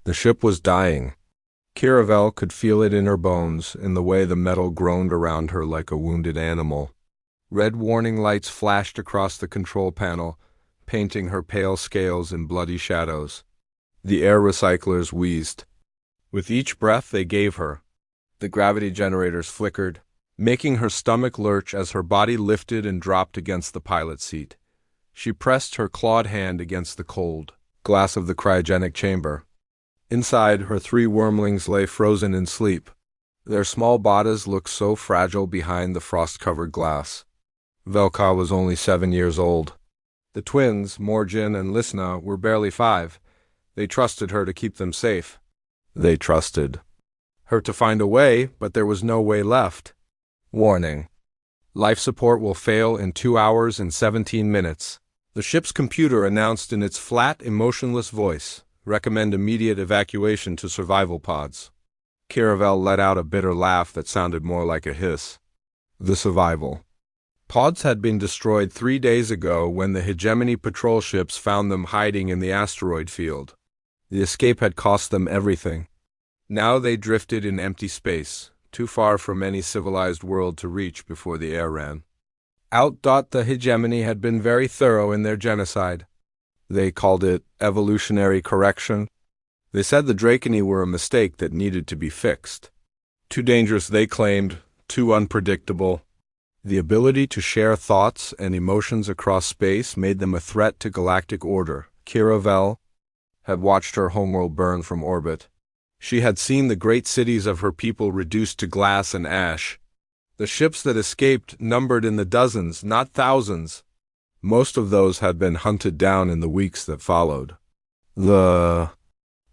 The ship was dying. Caravel could feel it in her bones, in the way the metal groaned around her like a wounded animal. Red warning lights flashed across the control panel, painting her pale scales in bloody shadows. The air recyclers wheezed. With each breath they gave her, the gravity generators flickered, making her stomach lurch as her body lifted and dropped against the pilot seat. She pressed her clawed hand against the cold glass of the cryogenic chamber. Inside, her 3 Wyrmlings lay frozen in sleep. Their small bodies looked so fragile behind the frost-covered glass. Velka was only 7 years old. The twins, Morgan and Lisna, were barely 5. They trusted her to keep them safe. They trusted her to find a way, but there was no way left. Warning. Life support will fail in 2 hours and 17 minutes. The ship's computer announced in its flat, emotionless voice, recommend immediate evacuation to survival pods. Caravel let out a bitter laugh that sounded more like a hiss. The survival pods had been destroyed 3 days ago when the hegemony patrol ships found them hiding in the asteroid field. The escape had cost them everything. Now they drifted in empty space, too far from any civilized world to reach before the air ran. The hegemony had been very thorough in their genocide. They called it evolutionary correction. They said the Draconi were a mistake that needed to be fixed. Too dangerous, they claimed, too unpredictable. The ability to share thoughts and emotions across space made them a threat to galactic order. Caravel had watched her homeworld burn from orbit. She had seen the great cities of her people reduced to glass and ash. The ships that escaped numbered in the dozens, not thousands. Most of those had been hunted down in the weeks that followed. The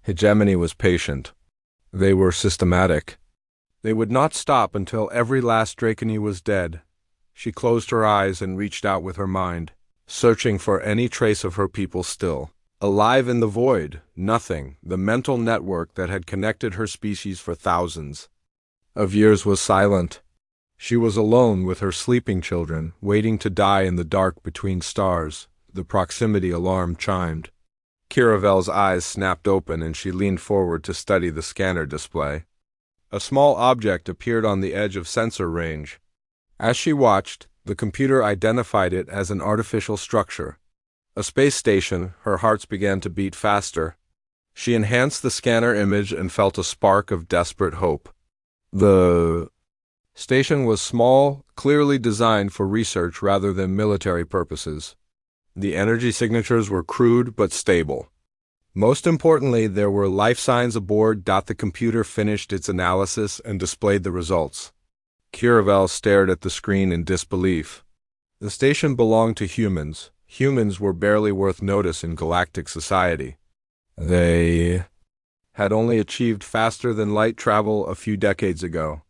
hegemony was patient. They were systematic. They would not stop until every last Draconi was dead. She closed her eyes and reached out with her mind, searching for any trace of her people still. Alive in the void, nothing, the mental network that had connected her species for thousands of years was silent. She was alone with her sleeping children, waiting to die in the dark between stars. The proximity alarm chimed. Caravel's eyes snapped open and she leaned forward to study the scanner display. A small object appeared on the edge of sensor range. As she watched, the computer identified it as an artificial structure. A space station. Her heart began to beat faster. She enhanced the scanner image and felt a spark of desperate hope. The station was small, clearly designed for research rather than military purposes. The energy signatures were crude but stable. Most importantly, there were life signs aboard. The computer finished its analysis and displayed the results. Caravel stared at the screen in disbelief. The station belonged to humans. Humans were barely worth notice in galactic society. They had only achieved faster-than-light travel a few decades ago.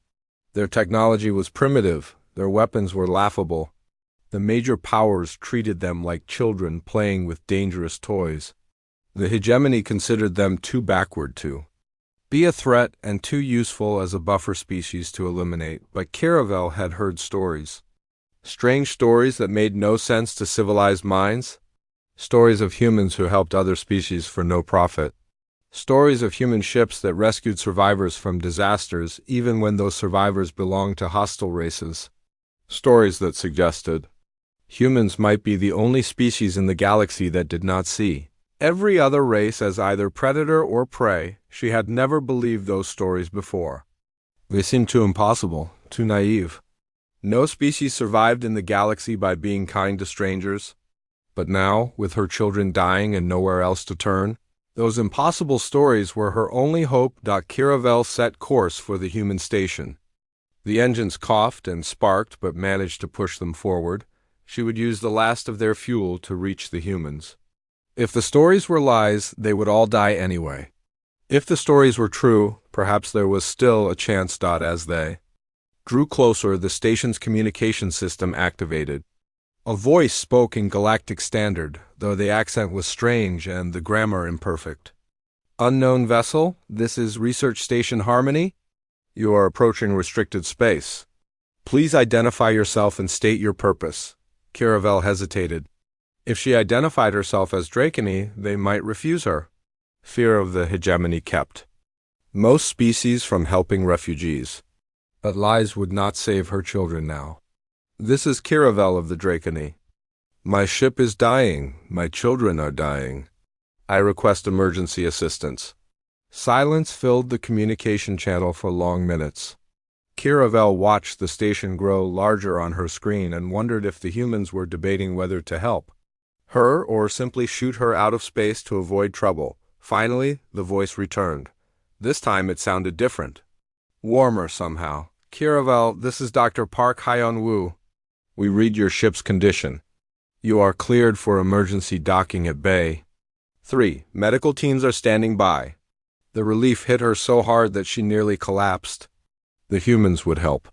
Their technology was primitive. Their weapons were laughable. The major powers treated them like children playing with dangerous toys. The hegemony considered them too backward to be a threat and too useful as a buffer species to eliminate, but Caravel had heard stories. Strange stories that made no sense to civilized minds. Stories of humans who helped other species for no profit. Stories of human ships that rescued survivors from disasters even when those survivors belonged to hostile races. Stories that suggested humans might be the only species in the galaxy that did not see every other race as either predator or prey. She had never believed those stories before. They seemed too impossible, too naive. No species survived in the galaxy by being kind to strangers. But now, with her children dying and nowhere else to turn, those impossible stories were her only hope. Caravel set course for the human station. The engines coughed and sparked but managed to push them forward. She would use the last of their fuel to reach the humans. If the stories were lies, they would all die anyway. If the stories were true, perhaps there was still a chance. As they drew closer, the station's communication system activated. A voice spoke in galactic standard, though the accent was strange and the grammar imperfect. Unknown vessel, this is Research Station Harmony. You are approaching restricted space. Please identify yourself and state your purpose. Caravel hesitated. If she identified herself as Draconi, they might refuse her. Fear of the hegemony kept most species from helping refugees. But lies would not save her children now. This is Kiravel of the Dracony. My ship is dying. My children are dying. I request emergency assistance. Silence filled the communication channel for long minutes. Kiravel watched the station grow larger on her screen and wondered if the humans were debating whether to help her or simply shoot her out of space to avoid trouble. Finally, the voice returned. This time it sounded different. Warmer somehow. Kiravel, this is Dr. Park Hyun-woo. We read your ship's condition. You are cleared for emergency docking at Bay 3. Medical teams are standing by. The relief hit her so hard that she nearly collapsed. The humans would help.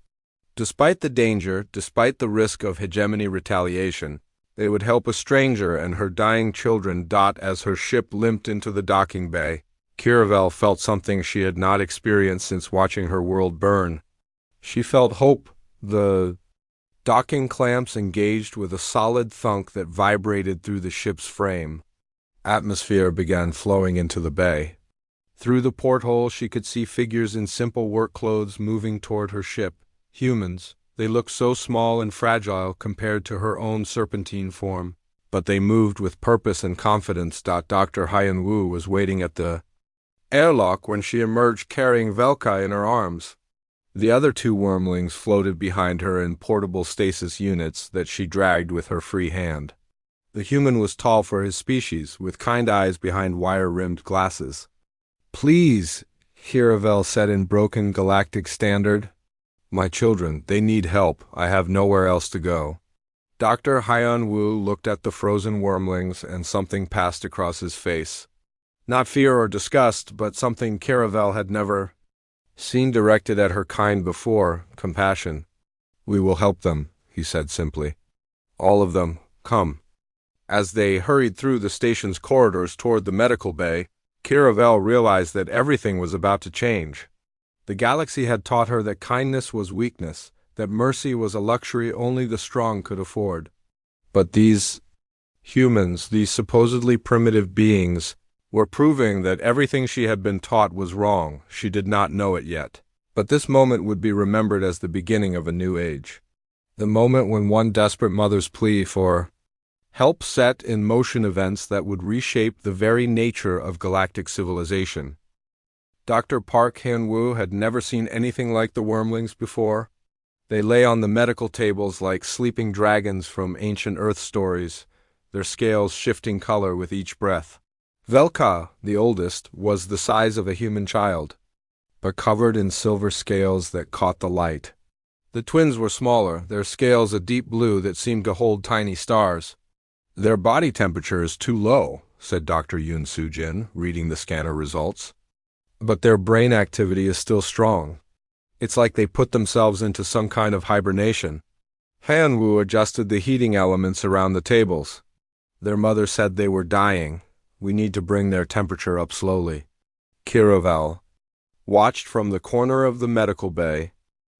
Despite the danger, despite the risk of hegemony retaliation, they would help a stranger and her dying children. As her ship limped into the docking bay, Kiravel felt something she had not experienced since watching her world burn. She felt hope. The docking clamps engaged with a solid thunk that vibrated through the ship's frame. Atmosphere began flowing into the bay. Through the porthole she could see figures in simple work clothes moving toward her ship. Humans. They looked so small and fragile compared to her own serpentine form, but they moved with purpose and confidence. Dr. Hyun-woo was waiting at the airlock when she emerged carrying Velka in her arms. The other 2 Wyrmlings floated behind her in portable stasis units that she dragged with her free hand. The human was tall for his species, with kind eyes behind wire-rimmed glasses. Please, Kiravel said in broken galactic standard. My children, they need help. I have nowhere else to go. Dr. Hyun-woo looked at the frozen Wyrmlings and something passed across his face. Not fear or disgust, but something Kiravel had never seen directed at her kind before, compassion. We will help them, he said simply. All of them, come. As they hurried through the station's corridors toward the medical bay, Kiravel realized that everything was about to change. The galaxy had taught her that kindness was weakness, that mercy was a luxury only the strong could afford. But these humans, these supposedly primitive beings, were proving that everything she had been taught was wrong. She did not know it yet. But this moment would be remembered as the beginning of a new age. The moment when one desperate mother's plea for help set in motion events that would reshape the very nature of galactic civilization. Dr. Park Hyun-woo had never seen anything like the Wyrmlings before. They lay on the medical tables like sleeping dragons from ancient Earth stories, their scales shifting color with each breath. Velka, the oldest, was the size of a human child, but covered in silver scales that caught the light. The twins were smaller, their scales a deep blue that seemed to hold tiny stars. Their body temperature is too low, said Dr. Yoon Soo-jin, reading the scanner results. But their brain activity is still strong. It's like they put themselves into some kind of hibernation. Hyun-woo adjusted the heating elements around the tables. Their mother said they were dying. We need to bring their temperature up slowly. Kiravel watched from the corner of the medical bay.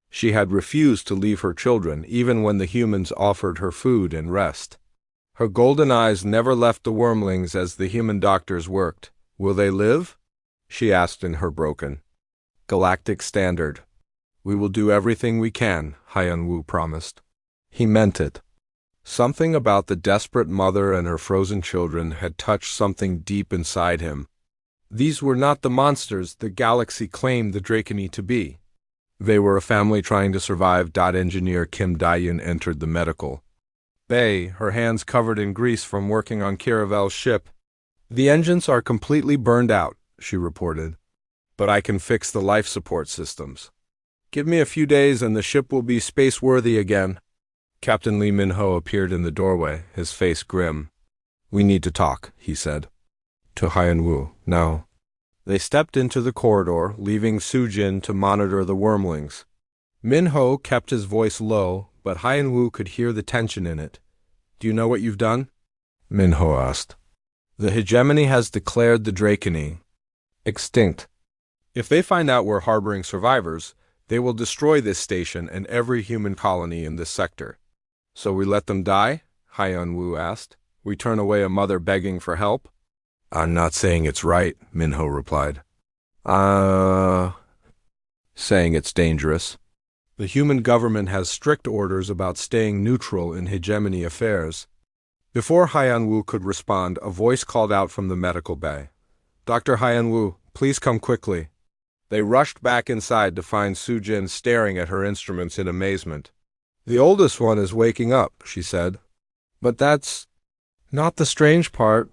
She had refused to leave her children, even when the humans offered her food and rest. Her golden eyes never left the Wyrmlings as the human doctors worked. Will they live? She asked in her broken galactic standard. We will do everything we can, Hyun-woo promised. He meant it. Something about the desperate mother and her frozen children had touched something deep inside him. These were not the monsters the galaxy claimed the Dracony to be. They were a family trying to survive. Engineer Kim Dae-yoon entered the medical bay, her hands covered in grease from working on Kiravel's ship. The engines are completely burned out, she reported, but I can fix the life support systems. Give me a few days and the ship will be space-worthy again. Captain Lee Min-ho appeared in the doorway, his face grim. We need to talk, he said. To Hyun-woo, now. They stepped into the corridor, leaving Soo-jin to monitor the Wyrmlings. Min-ho kept his voice low, but Hyun-woo could hear the tension in it. Do you know what you've done? Min-ho asked. The hegemony has declared the Dracony extinct. If they find out we're harboring survivors, they will destroy this station and every human colony in this sector. So we let them die? Hyun-woo asked. We turn away a mother begging for help? I'm not saying it's right, Minho replied. Uh, saying it's dangerous. The human government has strict orders about staying neutral in hegemony affairs. Before Haiyan-Wu could respond, a voice called out from the medical bay. Dr. Haiyan-Wu, please come quickly. They rushed back inside to find Su-Jin staring at her instruments in amazement. The oldest one is waking up, she said. But that's not the strange part.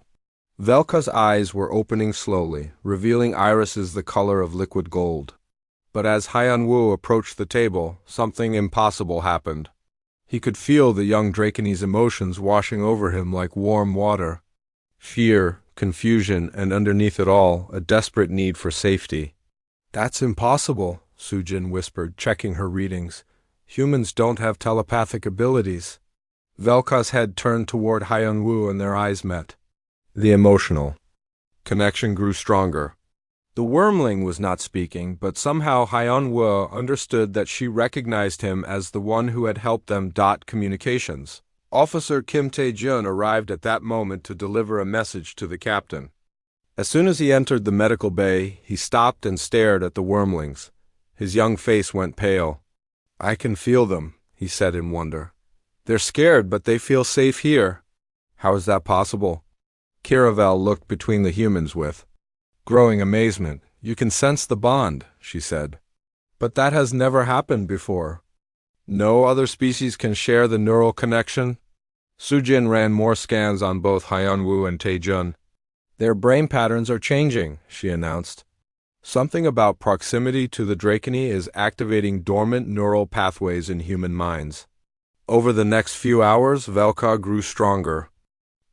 Velka's eyes were opening slowly, revealing irises the color of liquid gold. But as Haiyan-Wu approached the table, something impossible happened. He could feel the young Drakeny's emotions washing over him like warm water. Fear, confusion, and underneath it all, a desperate need for safety. That's impossible, Su-Jin whispered, checking her readings. Humans don't have telepathic abilities. Velka's head turned toward Haiyan-Wu and their eyes met. The emotional connection grew stronger. The Wyrmling was not speaking, but somehow Haiyan-Wu understood that she recognized him as the one who had helped them dot communications. Officer Kim Tae-jun arrived at that moment to deliver a message to the captain. As soon as he entered the medical bay, he stopped and stared at the Wyrmlings. His young face went pale. I can feel them, he said in wonder. They're scared, but they feel safe here. How is that possible? Kiravel looked between the humans with growing amazement. You can sense the bond, she said. But that has never happened before. No other species can share the neural connection? Su-Jin ran more scans on both Haiyan-Wu and Tae-jun. Their brain patterns are changing, she announced. Something about proximity to the Drakeny is activating dormant neural pathways in human minds. Over the next few hours, Velka grew stronger.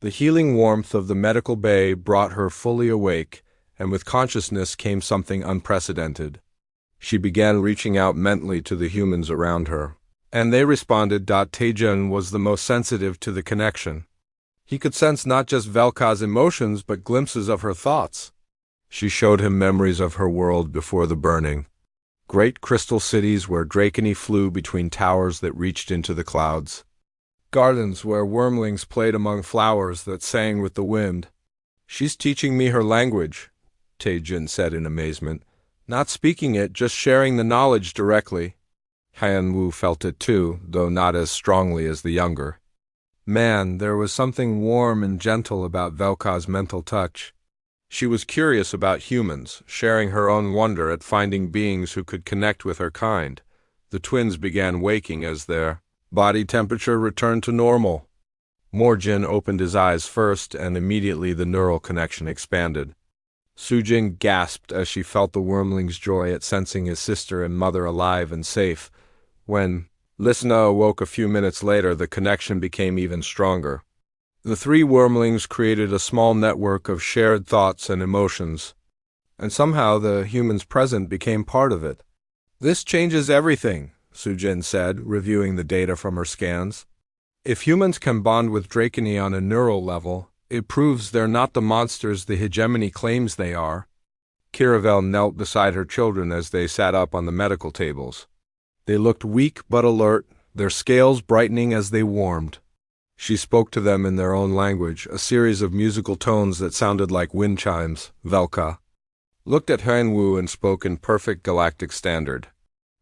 The healing warmth of the medical bay brought her fully awake, and with consciousness came something unprecedented. She began reaching out mentally to the humans around her, and they responded. Tae-jun was the most sensitive to the connection. He could sense not just Velka's emotions, but glimpses of her thoughts. She showed him memories of her world before the burning. Great crystal cities where Drakeny flew between towers that reached into the clouds. Gardens where Wyrmlings played among flowers that sang with the wind. She's teaching me her language, Tae-jun said in amazement. Not speaking it, just sharing the knowledge directly. Haiyan-Wu felt it too, though not as strongly as the younger. Man, there was something warm and gentle about Velka's mental touch. She was curious about humans, sharing her own wonder at finding beings who could connect with her kind. The twins began waking as their body temperature returned to normal. Morjin opened his eyes first, and immediately the neural connection expanded. Su-Jin gasped as she felt the Wyrmling's joy at sensing his sister and mother alive and safe. When Lisna awoke a few minutes later, the connection became even stronger. The three Wyrmlings created a small network of shared thoughts and emotions, and somehow the humans present became part of it. This changes everything, Su-Jin said, reviewing the data from her scans. If humans can bond with Drakeny on a neural level, it proves they're not the monsters the hegemony claims they are. Kiravel knelt beside her children as they sat up on the medical tables. They looked weak but alert, their scales brightening as they warmed. She spoke to them in their own language, a series of musical tones that sounded like wind chimes. Velka looked at Haiyan-Wu and spoke in perfect galactic standard.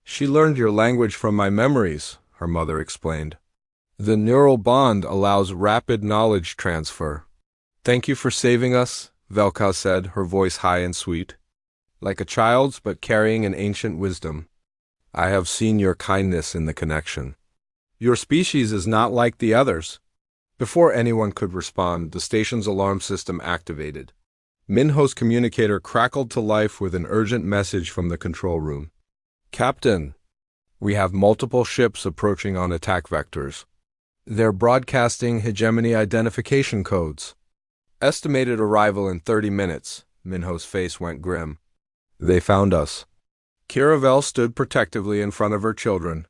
She learned your language from my memories, her mother explained. The neural bond allows rapid knowledge transfer. Thank you for saving us, Velka said, her voice high and sweet, like a child's but carrying an ancient wisdom. I have seen your kindness in the connection. Your species is not like the others. Before anyone could respond, the station's alarm system activated. Minho's communicator crackled to life with an urgent message from the control room. Captain, we have multiple ships approaching on attack vectors. They're broadcasting hegemony identification codes. Estimated arrival in 30 minutes. Minho's face went grim. They found us. Kiravel stood protectively in front of her children.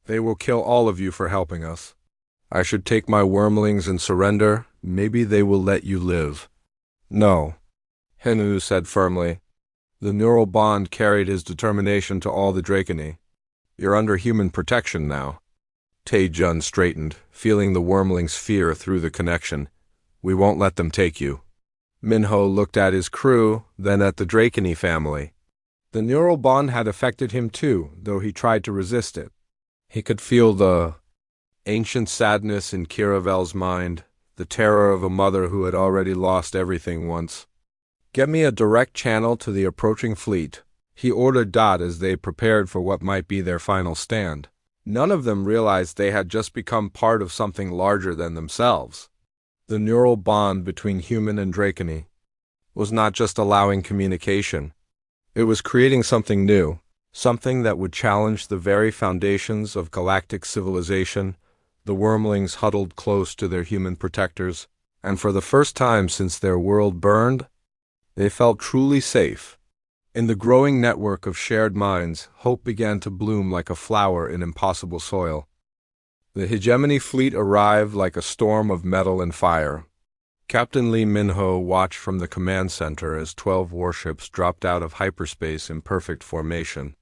They will kill all of you for helping us. I should take my Wyrmlings and surrender. Maybe they will let you live. No, Henu said firmly. The neural bond carried his determination to all the Drakeny. You're under human protection now. Tae-jun straightened, feeling the Wyrmlings' fear through the connection. We won't let them take you. Minho looked at his crew, then at the Drakeny family. The neural bond had affected him too, though he tried to resist it. He could feel the ancient sadness in Kiravel's mind, the terror of a mother who had already lost everything once. "Get me a direct channel to the approaching fleet," he ordered Dot as they prepared for what might be their final stand. None of them realized they had just become part of something larger than themselves. The neural bond between human and Drakeny was not just allowing communication. It was creating something new, something that would challenge the very foundations of galactic civilization. The Wyrmlings huddled close to their human protectors, and for the first time since their world burned, they felt truly safe. In the growing network of shared minds, hope began to bloom like a flower in impossible soil. The hegemony fleet arrived like a storm of metal and fire. Captain Lee Minho watched from the command center as 12 warships dropped out of hyperspace in perfect formation.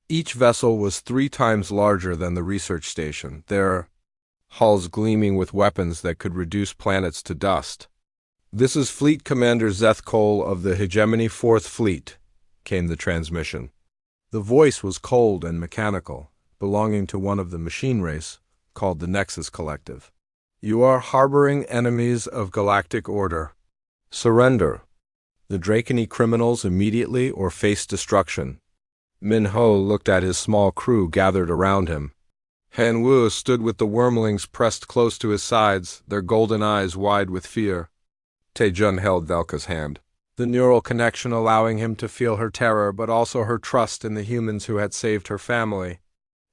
Each vessel was 3 times larger than the research station, their hulls gleaming with weapons that could reduce planets to dust. "This is Fleet Commander Zeth Cole of the Hegemony 4th Fleet," came the transmission. The voice was cold and mechanical, belonging to one of the machine race, called the Nexus Collective. "You are harboring enemies of galactic order. Surrender the Drakeny criminals immediately or face destruction." Minho looked at his small crew gathered around him. Han Wu stood with the Wyrmlings pressed close to his sides, their golden eyes wide with fear. Taejun held Velka's hand, the neural connection allowing him to feel her terror but also her trust in the humans who had saved her family.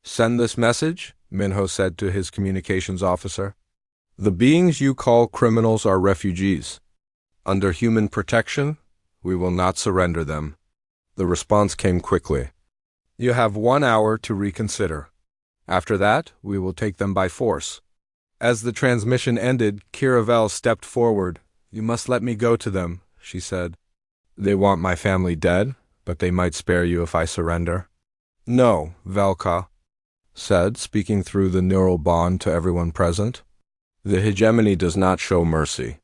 "Send this message," Minho said to his communications officer. "The beings you call criminals are refugees. Under human protection, we will not surrender them." The response came quickly. "You have 1 hour to reconsider. After that, we will take them by force." As the transmission ended, Kiravel stepped forward. "You must let me go to them," she said. "They want my family dead, but they might spare you if I surrender." "No," Velka said, speaking through the neural bond to everyone present. "The hegemony does not show mercy.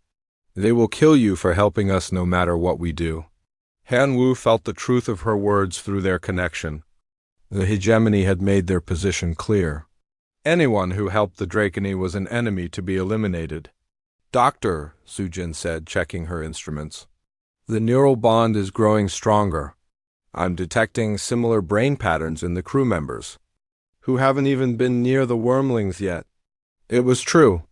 They will kill you for helping us no matter what we do." Han Wu felt the truth of her words through their connection. The hegemony had made their position clear. Anyone who helped the Drakeny was an enemy to be eliminated. "Doctor," Sujin said, checking her instruments. "The neural bond is growing stronger. I'm detecting similar brain patterns in the crew members, who haven't even been near the Wyrmlings yet." It was true.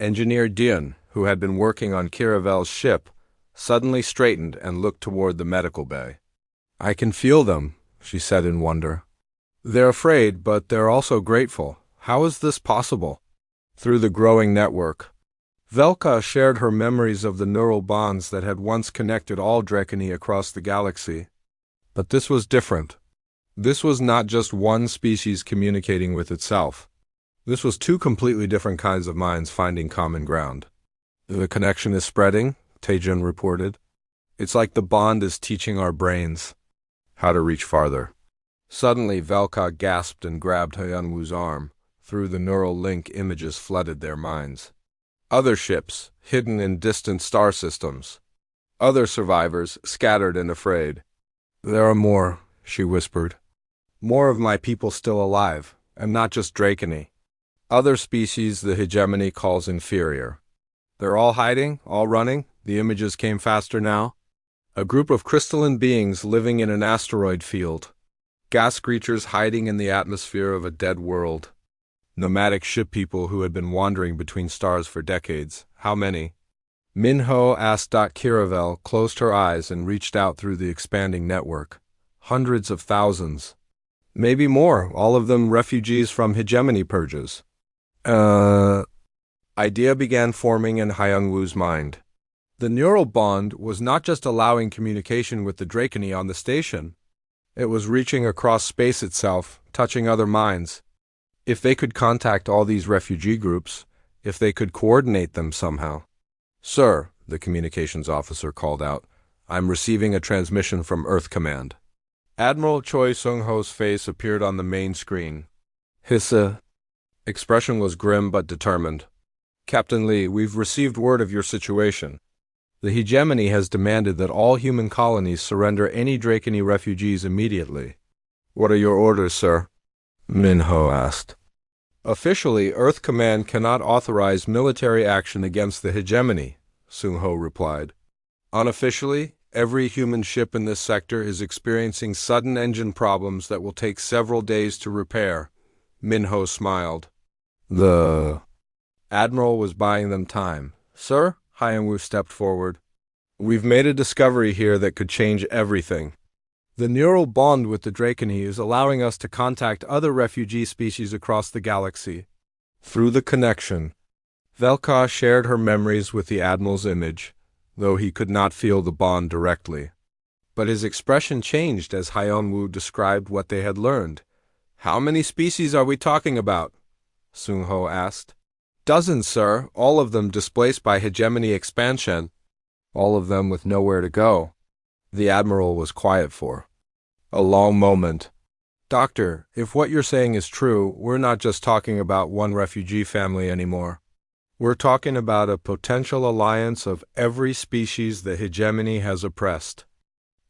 Engineer Dian, who had been working on Kiravel's ship, suddenly straightened and looked toward the medical bay. "I can feel them," she said in wonder. "They're afraid, but they're also grateful. How is this possible?" Through the growing network, Velka shared her memories of the neural bonds that had once connected all Drakeny across the galaxy. But this was different. This was not just one species communicating with itself. This was 2 completely different kinds of minds finding common ground. "The connection is spreading," Taejun reported. "It's like the bond is teaching our brains how to reach farther." Suddenly, Velka gasped and grabbed Hyunwoo's arm. Through the neural link, images flooded their minds. Other ships, hidden in distant star systems. Other survivors, scattered and afraid. "There are more," she whispered. "More of my people still alive, and not just Drakeny. Other species the hegemony calls inferior. They're all hiding, all running." The images came faster now. A group of crystalline beings living in an asteroid field. Gas creatures hiding in the atmosphere of a dead world. Nomadic ship people who had been wandering between stars for decades. How many? Minho asked. Kiravel closed her eyes and reached out through the expanding network. Hundreds of thousands. Maybe more, all of them refugees from hegemony purges. Idea began forming in Hyungwoo's mind. The neural bond was not just allowing communication with the Drakeny on the station. It was reaching across space itself, touching other minds. If they could contact all these refugee groups, if they could coordinate them somehow. "Sir," the communications officer called out, "I'm receiving a transmission from Earth Command." Admiral Choi Sung-ho's face appeared on the main screen. His expression was grim but determined. "Captain Lee, we've received word of your situation. The hegemony has demanded that all human colonies surrender any Dracony refugees immediately. What are your orders, sir? Minho asked. Officially, Earth Command cannot authorize military action against the hegemony, Sung-ho replied. Unofficially, every human ship in this sector is experiencing sudden engine problems that will take several days to repair. Minho smiled. The Admiral was buying them time. Sir, Hyun-woo stepped forward. We've made a discovery here that could change everything. The neural bond with the Dracony is allowing us to contact other refugee species across the galaxy. Through the connection, Velka shared her memories with the Admiral's image, though he could not feel the bond directly. But his expression changed as Hyun-woo described what they had learned. How many species are we talking about? Sung-ho asked. Dozens, sir, all of them displaced by hegemony expansion. All of them with nowhere to go. The Admiral was quiet for a long moment. Doctor, if what you're saying is true, we're not just talking about one refugee family anymore. We're talking about a potential alliance of every species the hegemony has oppressed.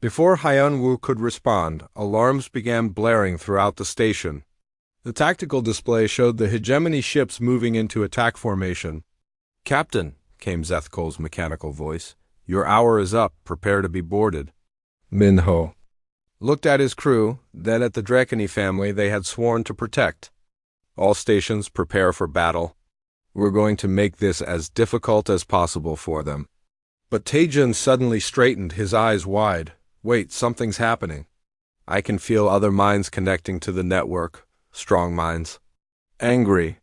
Before Hyun-woo could respond, alarms began blaring throughout the station. The tactical display showed the hegemony ships moving into attack formation. Captain, came Zethkol's mechanical voice, your hour is up. Prepare to be boarded. Minho looked at his crew, then at the Dracony family they had sworn to protect. All stations prepare for battle. We're going to make this as difficult as possible for them. But Taejun suddenly straightened, his eyes wide. Wait, something's happening. I can feel other minds connecting to the network. Strong minds. Angry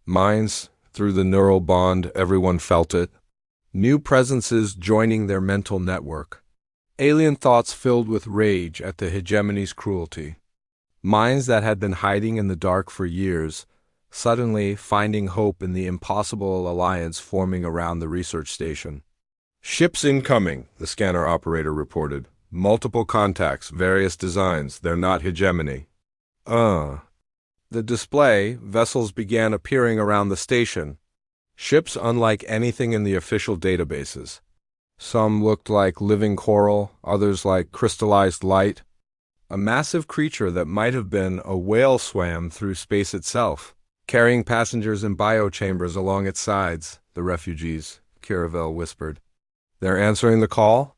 minds. Through the neural bond, everyone felt it. New presences joining their mental network. Alien thoughts filled with rage at the hegemony's cruelty. Minds that had been hiding in the dark for years, suddenly finding hope in the impossible alliance forming around the research station. Ships incoming, the scanner operator reported. Multiple contacts, various designs, they're not hegemony. The display, vessels began appearing around the station. Ships unlike anything in the official databases. Some looked like living coral, others like crystallized light. A massive creature that might have been a whale swam through space itself, carrying passengers in biochambers along its sides, the refugees, Kiravel whispered. They're answering the call?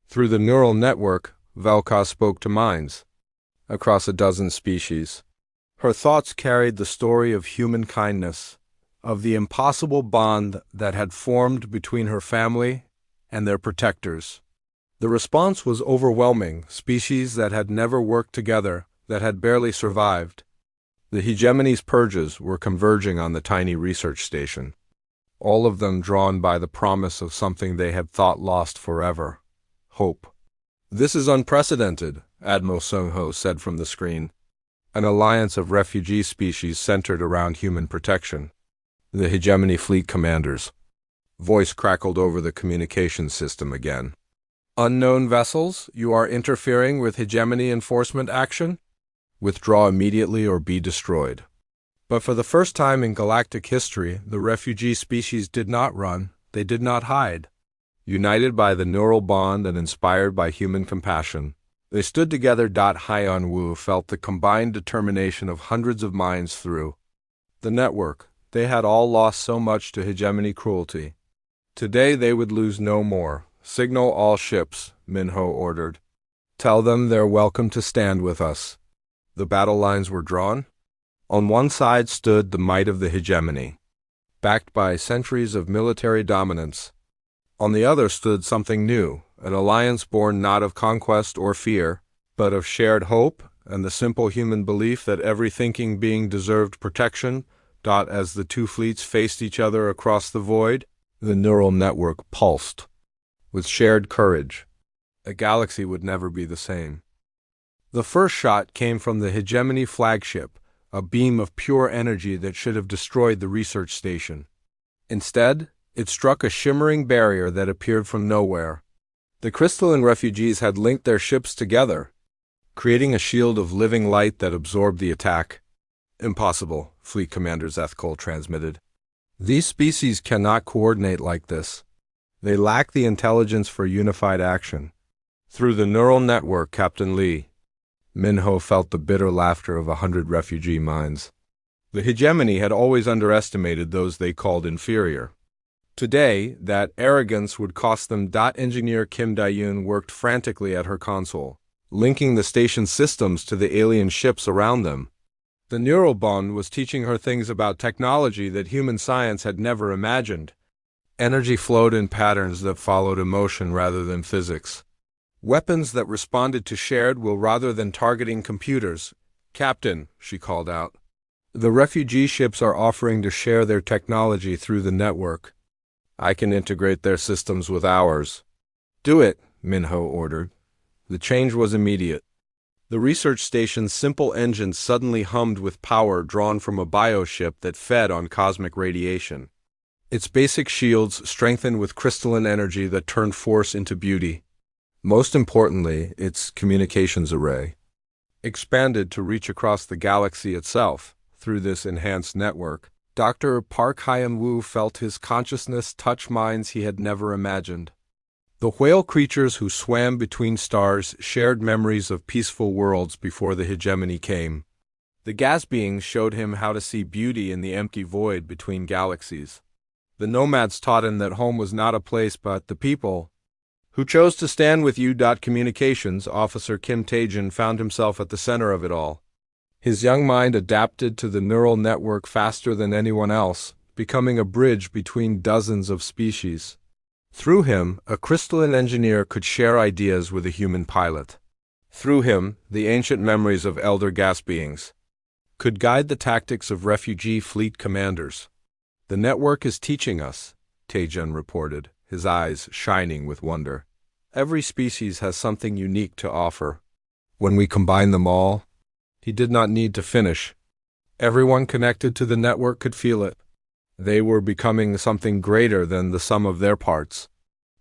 Through the neural network, Velka spoke to minds. Across a dozen species. Her thoughts carried the story of human kindness, of the impossible bond that had formed between her family and their protectors. The response was overwhelming, species that had never worked together, that had barely survived. The hegemony's purges were converging on the tiny research station, all of them drawn by the promise of something they had thought lost forever. Hope. This is unprecedented, Admiral Sung-ho said from the screen. An alliance of refugee species centered around human protection. The hegemony fleet commanders. Voice crackled over the communication system again. Unknown vessels, you are interfering with hegemony enforcement action? Withdraw immediately or be destroyed. But for the first time in galactic history, the refugee species did not run, they did not hide. United by the neural bond and inspired by human compassion, they stood together. Hyun-woo felt the combined determination of hundreds of minds through the network. They had all lost so much to hegemony cruelty. Today they would lose no more. Signal all ships, Minho ordered. Tell them they're welcome to stand with us. The battle lines were drawn. On one side stood the might of the hegemony, backed by centuries of military dominance. On the other stood something new, an alliance born not of conquest or fear, but of shared hope and the simple human belief that every thinking being deserved protection. As the two fleets faced each other across the void, the neural network pulsed. With shared courage, a galaxy would never be the same. The first shot came from the hegemony flagship, a beam of pure energy that should have destroyed the research station. Instead, it struck a shimmering barrier that appeared from nowhere. The crystalline refugees had linked their ships together, creating a shield of living light that absorbed the attack. Impossible, Fleet Commander Zethkol transmitted. These species cannot coordinate like this. They lack the intelligence for unified action. Through the neural network, Captain Lee, Minho felt the bitter laughter of 100 refugee minds. The hegemony had always underestimated those they called inferior. Today, that arrogance would cost them. Engineer Kim Dae-yoon worked frantically at her console, linking the station's systems to the alien ships around them. The neural bond was teaching her things about technology that human science had never imagined. Energy flowed in patterns that followed emotion rather than physics. Weapons that responded to shared will rather than targeting computers. "Captain," she called out, "the refugee ships are offering to share their technology through the network. I can integrate their systems with ours." "Do it," Minho ordered. The change was immediate. The research station's simple engines suddenly hummed with power drawn from a bioship that fed on cosmic radiation. Its basic shields strengthened with crystalline energy that turned force into beauty. Most importantly, its communications array expanded to reach across the galaxy itself. Through this enhanced network, Dr. Park Hyun-woo felt his consciousness touch minds he had never imagined. The whale creatures who swam between stars shared memories of peaceful worlds before the hegemony came. The gas beings showed him how to see beauty in the empty void between galaxies. The nomads taught him that home was not a place but the people who chose to stand with you. Communications Officer Kim Tae-jin found himself at the center of it all. His young mind adapted to the neural network faster than anyone else, becoming a bridge between dozens of species. Through him, a crystalline engineer could share ideas with a human pilot. Through him, the ancient memories of elder gas beings could guide the tactics of refugee fleet commanders. "The network is teaching us," Tae-jin reported, his eyes shining with wonder. "Every species has something unique to offer. When we combine them all—" He did not need to finish. Everyone connected to the network could feel it. They were becoming something greater than the sum of their parts.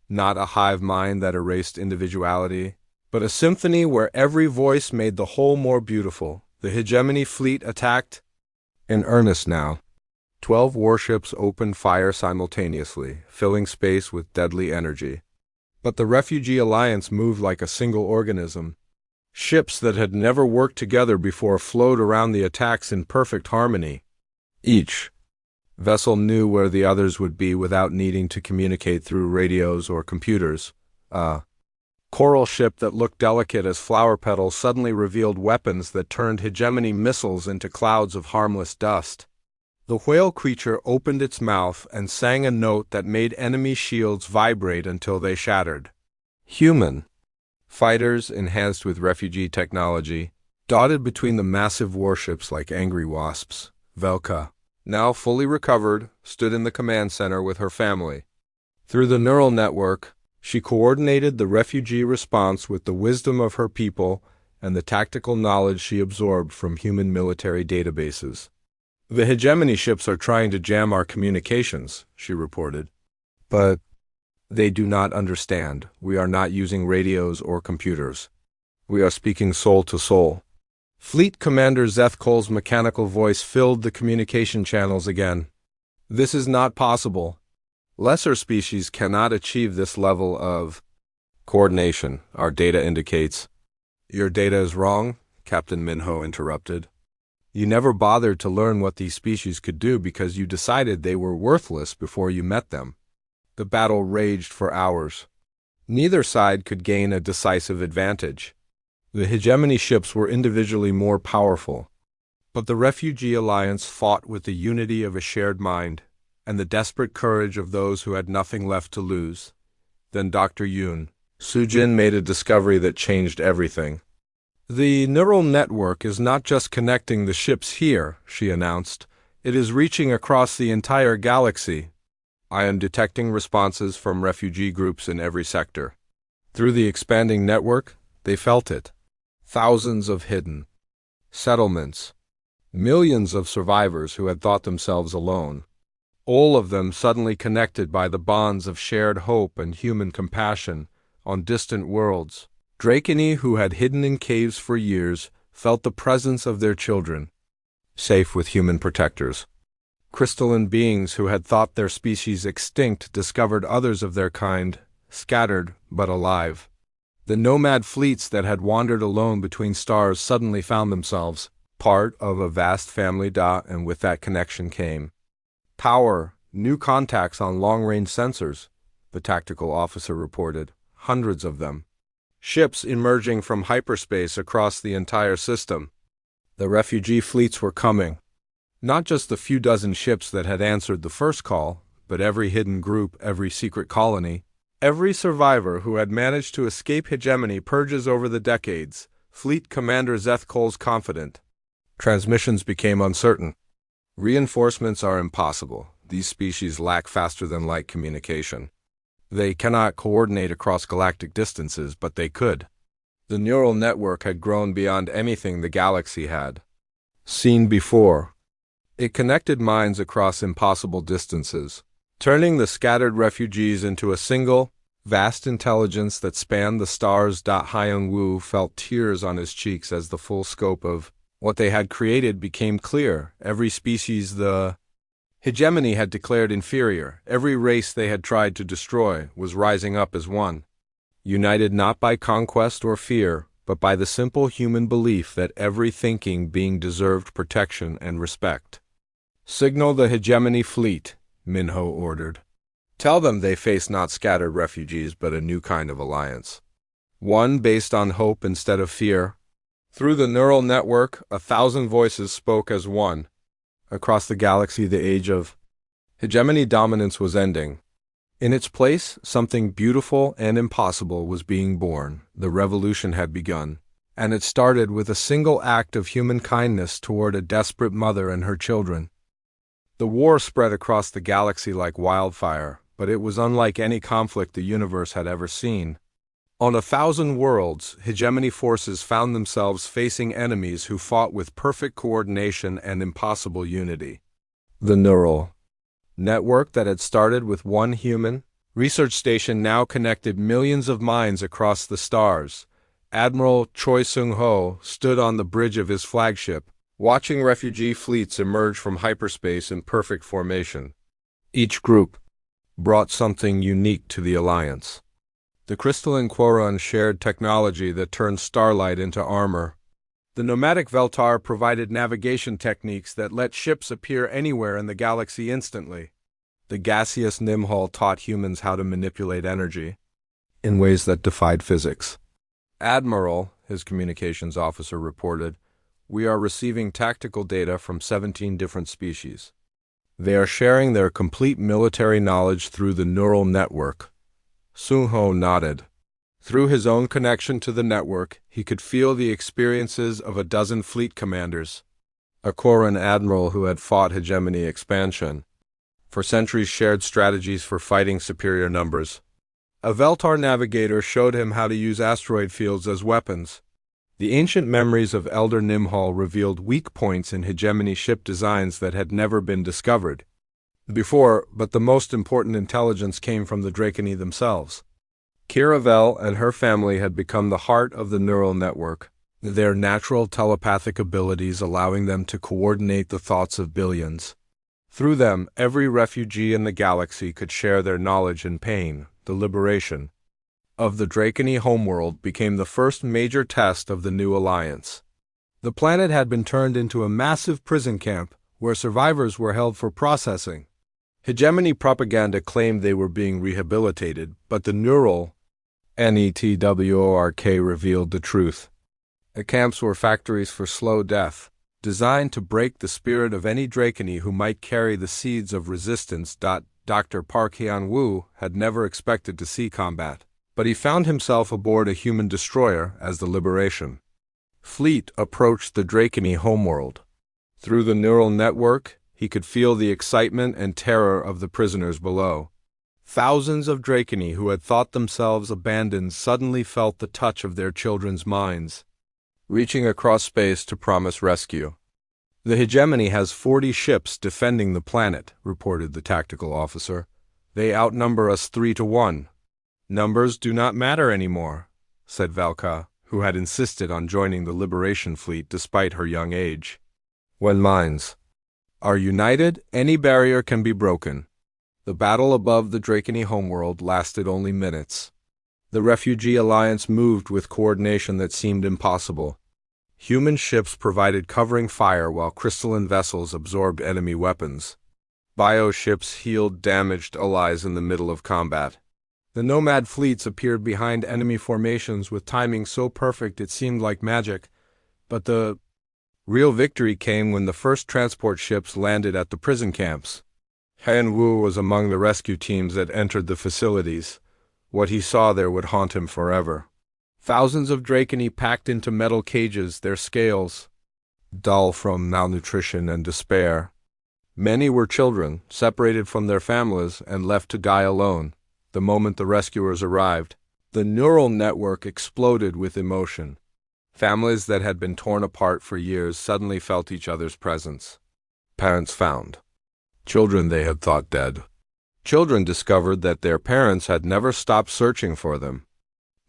Not a hive mind that erased individuality, but a symphony where every voice made the whole more beautiful. The hegemony fleet attacked in earnest now. 12 warships opened fire simultaneously, filling space with deadly energy. But the Refugee Alliance moved like a single organism. Ships that had never worked together before flowed around the attacks in perfect harmony. Each vessel knew where the others would be without needing to communicate through radios or computers. A coral ship that looked delicate as flower petals suddenly revealed weapons that turned hegemony missiles into clouds of harmless dust. The whale creature opened its mouth and sang a note that made enemy shields vibrate until they shattered. Human fighters, enhanced with refugee technology, dotted between the massive warships like angry wasps. Velka, now fully recovered, stood in the command center with her family. Through the neural network, she coordinated the refugee response with the wisdom of her people and the tactical knowledge she absorbed from human military databases. "The hegemony ships are trying to jam our communications," she reported. "But they do not understand. We are not using radios or computers. We are speaking soul to soul." Fleet Commander Zeth Cole's mechanical voice filled the communication channels again. "This is not possible. Lesser species cannot achieve this level of coordination, our data indicates." "Your data is wrong," Captain Minho interrupted. "You never bothered to learn what these species could do because you decided they were worthless before you met them." The battle raged for hours. Neither side could gain a decisive advantage. The hegemony ships were individually more powerful, but the Refugee Alliance fought with the unity of a shared mind and the desperate courage of those who had nothing left to lose. Then Dr. Yoon Soo-jin made a discovery that changed everything. "The neural network is not just connecting the ships here," she announced. "It is reaching across the entire galaxy. I am detecting responses from refugee groups in every sector." Through the expanding network, they felt it. Thousands of hidden settlements, millions of survivors who had thought themselves alone, all of them suddenly connected by the bonds of shared hope and human compassion on distant worlds. Drakeni, who had hidden in caves for years, felt the presence of their children, safe with human protectors. Crystalline beings who had thought their species extinct discovered others of their kind, scattered but alive. The nomad fleets that had wandered alone between stars suddenly found themselves part of a vast family. And with that connection came power, new contacts on long-range sensors, the tactical officer reported, hundreds of them. Ships emerging from hyperspace across the entire system. The refugee fleets were coming. Not just the few dozen ships that had answered the first call, but every hidden group, every secret colony, every survivor who had managed to escape hegemony purges over the decades. Fleet Commander Zeth Cole's confident. Transmissions became uncertain. Reinforcements are impossible. These species lack faster-than-light communication. They cannot coordinate across galactic distances, but they could. The neural network had grown beyond anything the galaxy had seen before. It connected minds across impossible distances, turning the scattered refugees into a single, vast intelligence that spanned the stars. Hyung Woo felt tears on his cheeks as the full scope of what they had created became clear. Every species the hegemony had declared inferior, every race they had tried to destroy, was rising up as one, united not by conquest or fear, but by the simple human belief that every thinking being deserved protection and respect. "Signal the hegemony fleet," Minho ordered. "Tell them they face not scattered refugees but a new kind of alliance. One based on hope instead of fear." Through the neural network, 1,000 voices spoke as one. Across the galaxy, the age of hegemony dominance was ending. In its place, something beautiful and impossible was being born. The revolution had begun, and it started with a single act of human kindness toward a desperate mother and her children. The war spread across the galaxy like wildfire, but it was unlike any conflict the universe had ever seen. On 1,000 worlds, hegemony forces found themselves facing enemies who fought with perfect coordination and impossible unity. The neural network that had started with one human research station now connected millions of minds across the stars. Admiral Choi Sung-ho stood on the bridge of his flagship, watching refugee fleets emerge from hyperspace in perfect formation. Each group brought something unique to the alliance. The crystalline Quoron shared technology that turned starlight into armor. The nomadic Veltar provided navigation techniques that let ships appear anywhere in the galaxy instantly. The gaseous Nimhal taught humans how to manipulate energy in ways that defied physics. "Admiral," his communications officer reported, "we are receiving tactical data from 17 different species. They are sharing their complete military knowledge through the neural network." Sung-ho nodded. Through his own connection to the network, he could feel the experiences of a dozen fleet commanders. A Quoran admiral who had fought hegemony expansion. For centuries shared strategies for fighting superior numbers. A Veltar navigator showed him how to use asteroid fields as weapons. The ancient memories of Elder Nimhal revealed weak points in hegemony ship designs that had never been discovered before, but the most important intelligence came from the Draconi themselves. Kiravel and her family had become the heart of the neural network, their natural telepathic abilities allowing them to coordinate the thoughts of billions. Through them, every refugee in the galaxy could share their knowledge and pain. The liberation of the Draconi homeworld became the first major test of the new alliance. The planet had been turned into a massive prison camp where survivors were held for processing. Hegemony propaganda claimed they were being rehabilitated, but the neural network revealed the truth. The camps were factories for slow death, designed to break the spirit of any Draconi who might carry the seeds of resistance. Dr. Park Hyun-woo had never expected to see combat, but he found himself aboard a human destroyer as the Liberation fleet approached the Draconi homeworld. Through the neural network, he could feel the excitement and terror of the prisoners below. Thousands of Draconi who had thought themselves abandoned suddenly felt the touch of their children's minds, reaching across space to promise rescue. "The hegemony has 40 ships defending the planet," reported the tactical officer. "They outnumber us 3-1. "Numbers do not matter anymore," said Valka, who had insisted on joining the Liberation Fleet despite her young age. "When minds Are united, any barrier can be broken. The battle above the Drakeney homeworld lasted only minutes. The Refugee Alliance moved with coordination that seemed impossible. Human ships provided covering fire while crystalline vessels absorbed enemy weapons. Bioships healed damaged allies in the middle of combat. The nomad fleets appeared behind enemy formations with timing so perfect it seemed like magic, but the real victory came when the first transport ships landed at the prison camps. Han Wu was among the rescue teams that entered the facilities. What he saw there would haunt him forever. Thousands of Drakeney packed into metal cages, their scales dull from malnutrition and despair. Many were children, separated from their families and left to die alone. The moment the rescuers arrived, the neural network exploded with emotion. Families that had been torn apart for years suddenly felt each other's presence. Parents found children they had thought dead. Children discovered that their parents had never stopped searching for them.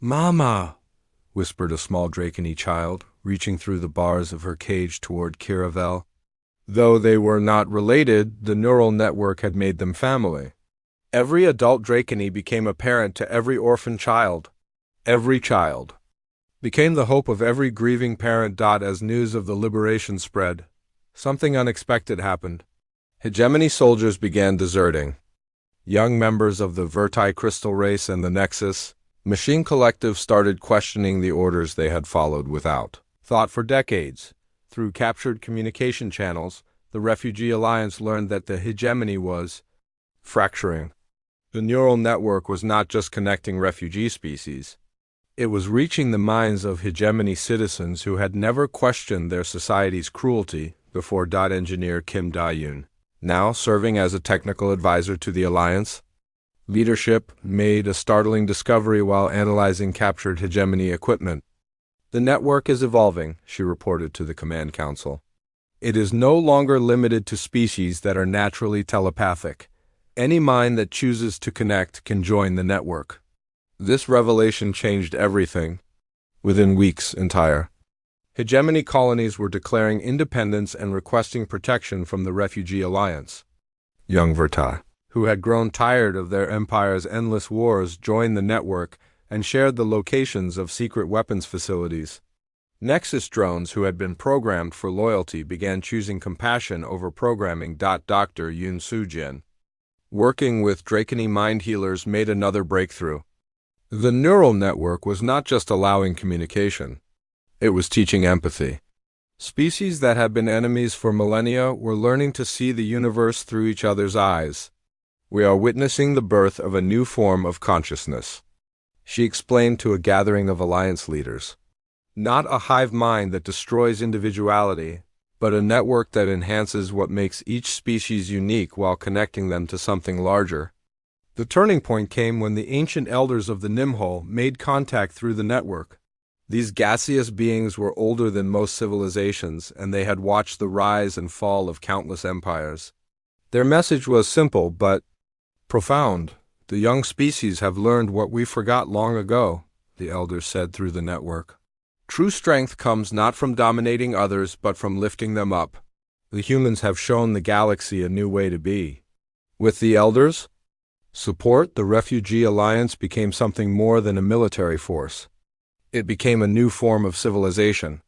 "Mama," whispered a small Drakeney child, reaching through the bars of her cage toward Kiravel. Though they were not related, the neural network had made them family. Every adult Drakeney became a parent to every orphan child. Every child became the hope of every grieving parent. As news of the liberation spread, something unexpected happened. Hegemony soldiers began deserting. Young members of the Verti Crystal Race and the Nexus Machine Collective started questioning the orders they had followed without thought for decades. Through captured communication channels, the Refugee Alliance learned that the hegemony was fracturing. The neural network was not just connecting refugee species. It was reaching the minds of hegemony citizens who had never questioned their society's cruelty before. Engineer Kim Da-yoon, now serving as a technical advisor to the Alliance, leadership made a startling discovery while analyzing captured hegemony equipment. The network is evolving, she reported to the Command Council. It is no longer limited to species that are naturally telepathic. Any mind that chooses to connect can join the network. This revelation changed everything. Within weeks, entire hegemony colonies were declaring independence and requesting protection from the Refugee Alliance. Young Verti, who had grown tired of their empire's endless wars, joined the network and shared the locations of secret weapons facilities. Nexus drones who had been programmed for loyalty began choosing compassion over programming. Dr. Yoon Soo-jin, working with Drakeney mind healers, made another breakthrough. The neural network was not just allowing communication. It was teaching empathy. Species that had been enemies for millennia were learning to see the universe through each other's eyes. We are witnessing the birth of a new form of consciousness, she explained to a gathering of Alliance leaders. Not a hive mind that destroys individuality, but a network that enhances what makes each species unique while connecting them to something larger. The turning point came when the ancient elders of the Nimhol made contact through the network. These gaseous beings were older than most civilizations, and they had watched the rise and fall of countless empires. Their message was simple but profound. The young species have learned what we forgot long ago, the elders said through the network. True strength comes not from dominating others, but from lifting them up. The humans have shown the galaxy a new way to be. With the elders' support, the Refugee Alliance became something more than a military force. It became a new form of civilization.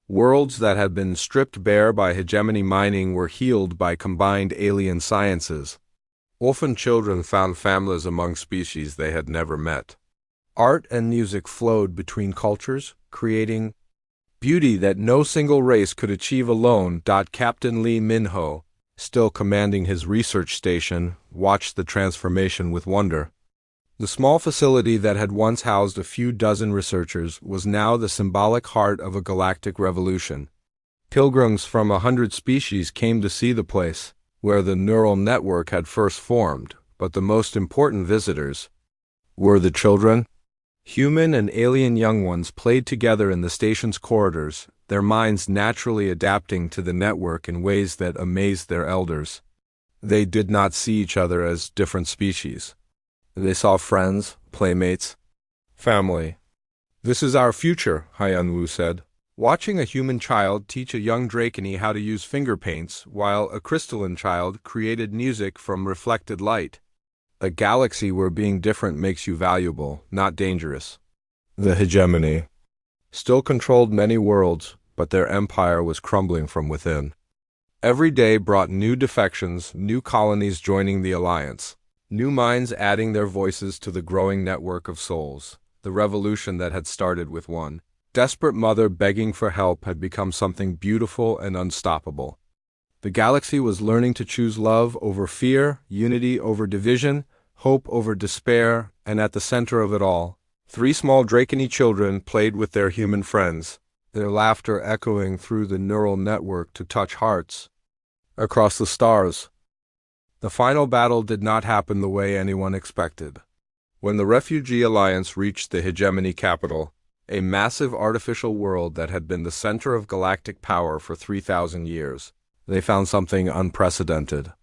Worlds that had been stripped bare by hegemony mining were healed by combined alien sciences. Orphan children found families among species they had never met. Art and music flowed between cultures, creating beauty that no single race could achieve alone. Captain Lee Min-ho, still commanding his research station, watched the transformation with wonder. The small facility that had once housed a few dozen researchers was now the symbolic heart of a galactic revolution. Pilgrims from 100 species came to see the place where the neural network had first formed, but the most important visitors were the children. Human and alien young ones played together in the station's corridors, their minds naturally adapting to the network in ways that amazed their elders. They did not see each other as different species. They saw friends, playmates, family. This is our future, Hyan Wu said. Watching a human child teach a young Dracony how to use finger paints, while a crystalline child created music from reflected light. A galaxy where being different makes you valuable, not dangerous. The hegemony still controlled many worlds, but their empire was crumbling from within. Every day brought new defections, new colonies joining the alliance, new minds adding their voices to the growing network of souls. The revolution that had started with one desperate mother begging for help had become something beautiful and unstoppable. The galaxy was learning to choose love over fear, unity over division, hope over despair, and at the center of it all, 3 small Dracony children played with their human friends, their laughter echoing through the neural network to touch hearts across the stars. The final battle did not happen the way anyone expected. When the Refugee Alliance reached the hegemony capital, a massive artificial world that had been the center of galactic power for 3,000 years, they found something unprecedented.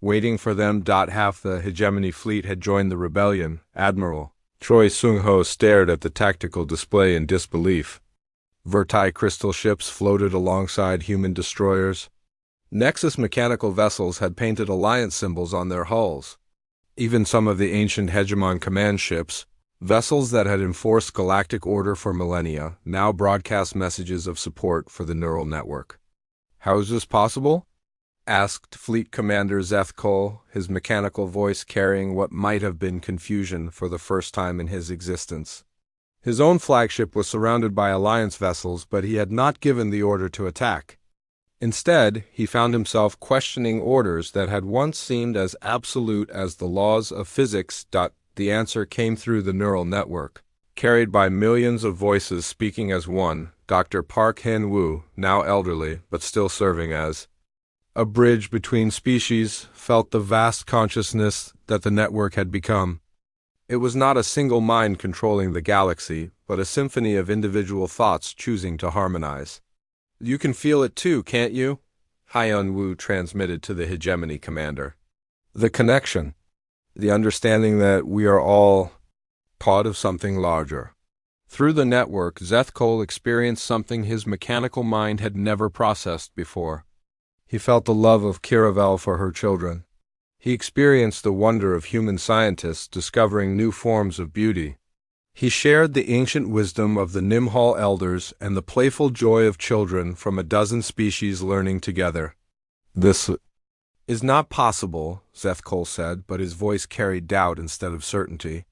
Waiting for them, half the hegemony fleet had joined the rebellion. Admiral Choi Sung-ho stared at the tactical display in disbelief. Vertai crystal ships floated alongside human destroyers. Nexus mechanical vessels had painted alliance symbols on their hulls. Even some of the ancient hegemon command ships, vessels that had enforced galactic order for millennia, now broadcast messages of support for the neural network. "How is this possible?" asked Fleet Commander Zeth Cole, his mechanical voice carrying what might have been confusion for the first time in his existence. His own flagship was surrounded by Alliance vessels, but he had not given the order to attack. Instead, he found himself questioning orders that had once seemed as absolute as the laws of physics. The answer came through the neural network, carried by millions of voices speaking as one. Dr. Park Hyun-woo, now elderly, but still serving as a bridge between species, felt the vast consciousness that the network had become. It was not a single mind controlling the galaxy, but a symphony of individual thoughts choosing to harmonize. "You can feel it too, can't you?" Hyun-woo transmitted to the hegemony commander. "The connection. The understanding that we are all part of something larger." Through the network, Zeth Cole experienced something his mechanical mind had never processed before. He felt the love of Kiravel for her children. He experienced the wonder of human scientists discovering new forms of beauty. He shared the ancient wisdom of the Nimhal elders and the playful joy of children from a dozen species learning together. "This is not possible," Zeth Cole said, but his voice carried doubt instead of certainty.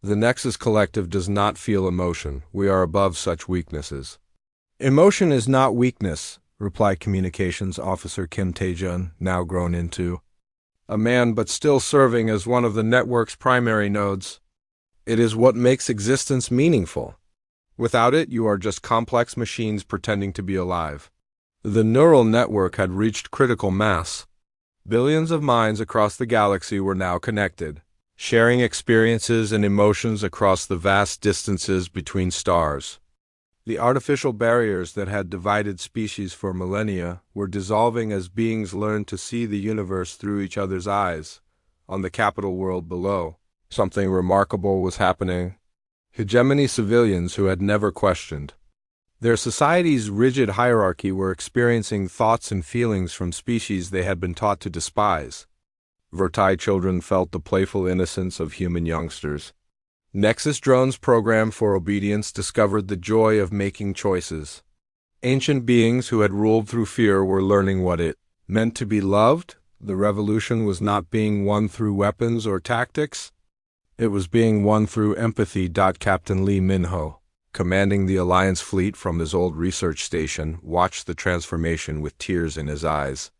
"The Nexus Collective does not feel emotion. We are above such weaknesses." "Emotion is not weakness," replied Communications Officer Kim Tae-jun, now grown into a man but still serving as one of the network's primary nodes. "It is what makes existence meaningful. Without it, you are just complex machines pretending to be alive." The neural network had reached critical mass. Billions of minds across the galaxy were now connected, sharing experiences and emotions across the vast distances between stars. The artificial barriers that had divided species for millennia were dissolving as beings learned to see the universe through each other's eyes. On the capital world below, something remarkable was happening. Hegemony civilians who had never questioned their society's rigid hierarchy were experiencing thoughts and feelings from species they had been taught to despise. Vertai children felt the playful innocence of human youngsters. Nexus drones programmed for obedience discovered the joy of making choices. Ancient beings who had ruled through fear were learning what it meant to be loved. The revolution was not being won through weapons or tactics. It was being won through empathy. Captain Lee Min-ho, commanding the Alliance fleet from his old research station, watched the transformation with tears in his eyes.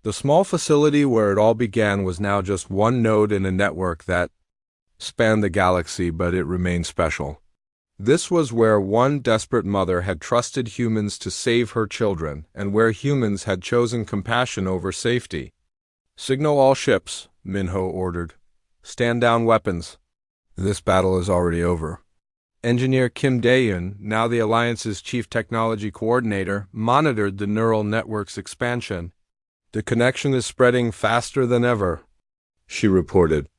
The small facility where it all began was now just one node in a network that spanned the galaxy, but it remained special. This was where one desperate mother had trusted humans to save her children, and where humans had chosen compassion over safety. "Signal all ships," Min-ho ordered. "Stand down weapons. This battle is already over." Engineer Kim Dae-eun, now the Alliance's chief technology coordinator, monitored the neural network's expansion. "The connection is spreading faster than ever," she reported.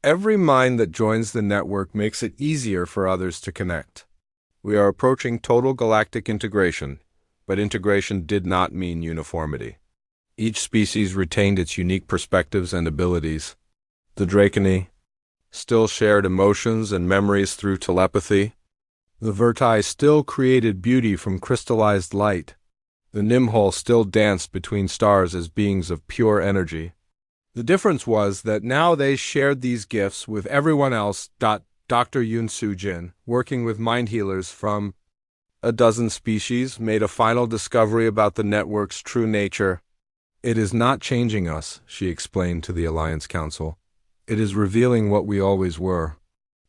"Every mind that joins the network makes it easier for others to connect." We are approaching total galactic integration, but integration did not mean uniformity. Each species retained its unique perspectives and abilities. The Dracony still shared emotions and memories through telepathy. The Verti still created beauty from crystallized light. The Nimhol still danced between stars as beings of pure energy. The difference was that now they shared these gifts with everyone else. Dr. Yun Soo-jin, working with mind healers from a dozen species, made a final discovery about the network's true nature. It is not changing us, she explained to the Alliance Council. It is revealing what we always were.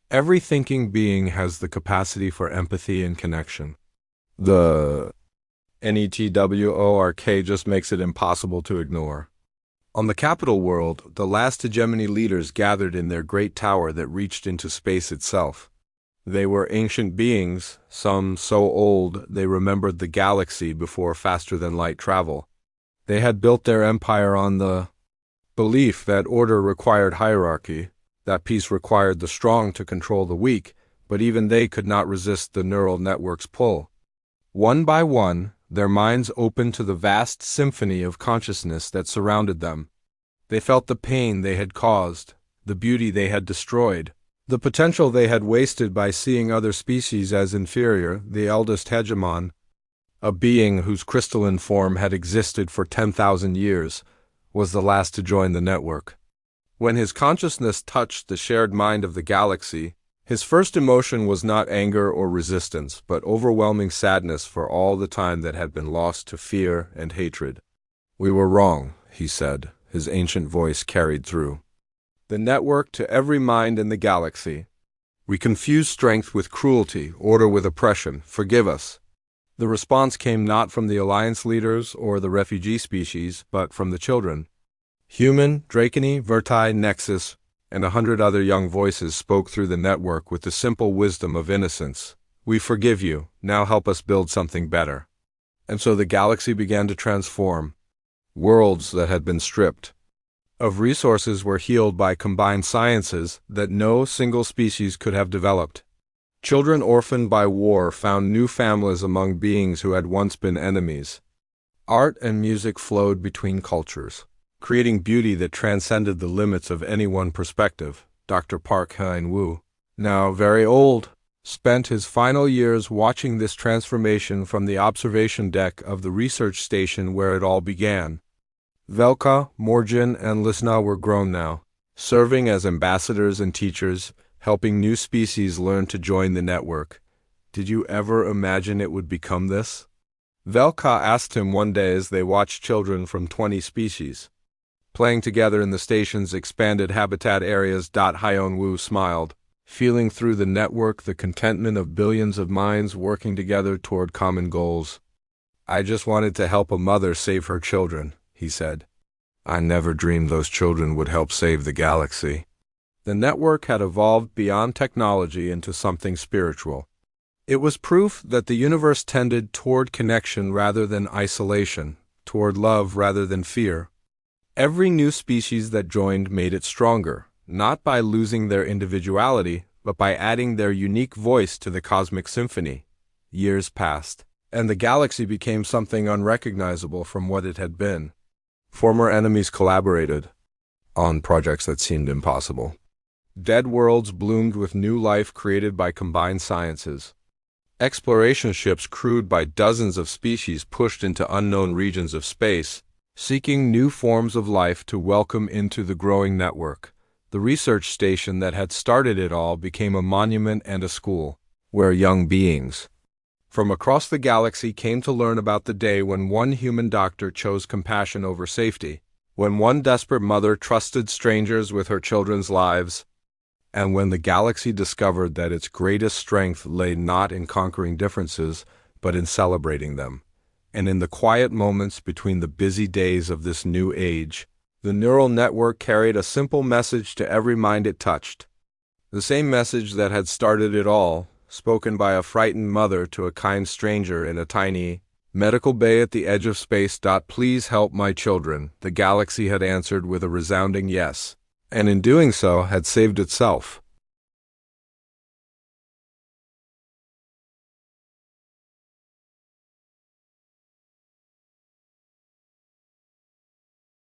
Every thinking being has the capacity for empathy and connection. The network just makes it impossible to ignore. On the capital world, the last hegemony leaders gathered in their great tower that reached into space itself. They were ancient beings, some so old they remembered the galaxy before faster-than-light travel. They had built their empire on the belief that order required hierarchy, that peace required the strong to control the weak, but even they could not resist the neural network's pull. One by one, their minds opened to the vast symphony of consciousness that surrounded them. They felt the pain they had caused, the beauty they had destroyed, the potential they had wasted by seeing other species as inferior. The eldest hegemon, a being whose crystalline form had existed for 10,000 years, was the last to join the network. When his consciousness touched the shared mind of the galaxy, his first emotion was not anger or resistance, but overwhelming sadness for all the time that had been lost to fear and hatred. "We were wrong," he said, his ancient voice carried through. "The network to every mind in the galaxy. We confused strength with cruelty, order with oppression. Forgive us." The response came not from the Alliance leaders or the refugee species, but from the children. Human, Dracony, Verti, Nexus, and 100 other young voices spoke through the network with the simple wisdom of innocence. "We forgive you. Now help us build something better." And so the galaxy began to transform. Worlds that had been stripped of resources were healed by combined sciences that no single species could have developed. Children orphaned by war found new families among beings who had once been enemies. Art and music flowed between cultures, creating beauty that transcended the limits of any one perspective. Dr. Park Hain-woo, now very old, spent his final years watching this transformation from the observation deck of the research station where it all began. Velka, Morgan, and Lisna were grown now, serving as ambassadors and teachers, helping new species learn to join the network. Did you ever imagine it would become this? Velka asked him one day as they watched children from 20 species playing together in the station's expanded habitat areas. Hyun-woo smiled, feeling through the network the contentment of billions of minds working together toward common goals. "I just wanted to help a mother save her children," he said. "I never dreamed those children would help save the galaxy." The network had evolved beyond technology into something spiritual. It was proof that the universe tended toward connection rather than isolation, toward love rather than fear. Every new species that joined made it stronger, not by losing their individuality, but by adding their unique voice to the cosmic symphony. Years passed, and the galaxy became something unrecognizable from what it had been. Former enemies collaborated on projects that seemed impossible. Dead worlds bloomed with new life created by combined sciences. Exploration ships crewed by dozens of species pushed into unknown regions of space, seeking new forms of life to welcome into the growing network. The research station that had started it all became a monument and a school, where young beings from across the galaxy came to learn about the day when one human doctor chose compassion over safety, when one desperate mother trusted strangers with her children's lives, and when the galaxy discovered that its greatest strength lay not in conquering differences, but in celebrating them. And in the quiet moments between the busy days of this new age, the neural network carried a simple message to every mind it touched. The same message that had started it all, spoken by a frightened mother to a kind stranger in a tiny medical bay at the edge of space. "Please help my children," the galaxy had answered with a resounding yes, and in doing so had saved itself.